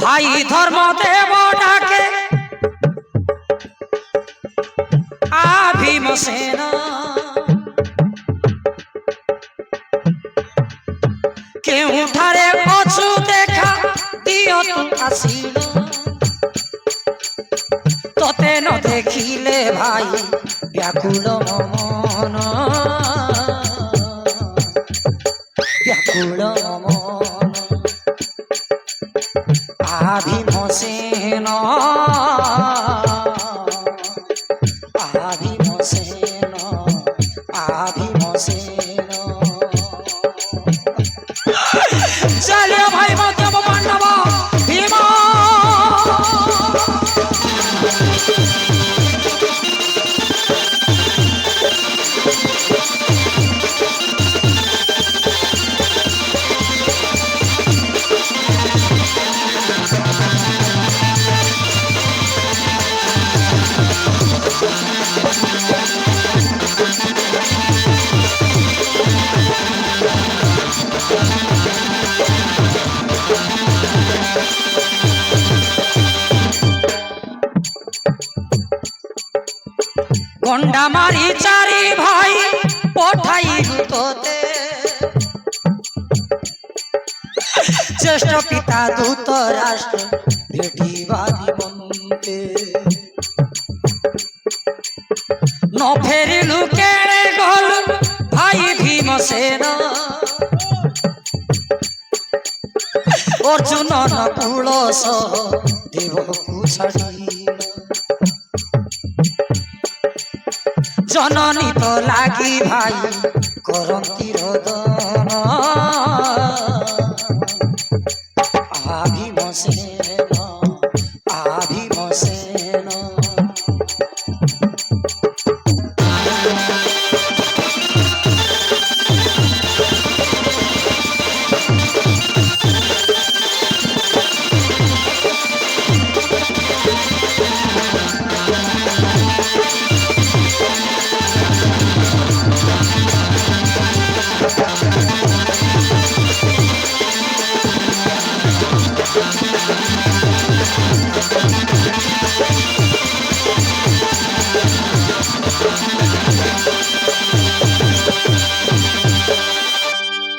ভাই ধর্মদেব ডাকে ভীমসেন কেউঠারে অছু দেখা দিও তু আসিল তোতে ন দেখিলে ভাই ব্যাকুল মন ব্যাকুল মন ভীমসেন ভীমসেন ভীমসেন চলে ভাই মধ্যম পাণ্ডব ভীম গন্ডা মারি চারি ভাই পঠাই তোতে জ্যেষ্ঠ পিতা দূত রাষ্ট্র ভেটিবা দিবন্তে ন ফেরিলু কেড়ে গল ভাই ভীমসেন অর্জুন নকুল সহ দেবকু ছাড়িল জননী তো লাগি ভাই করন্তি রোদন ভীমসেন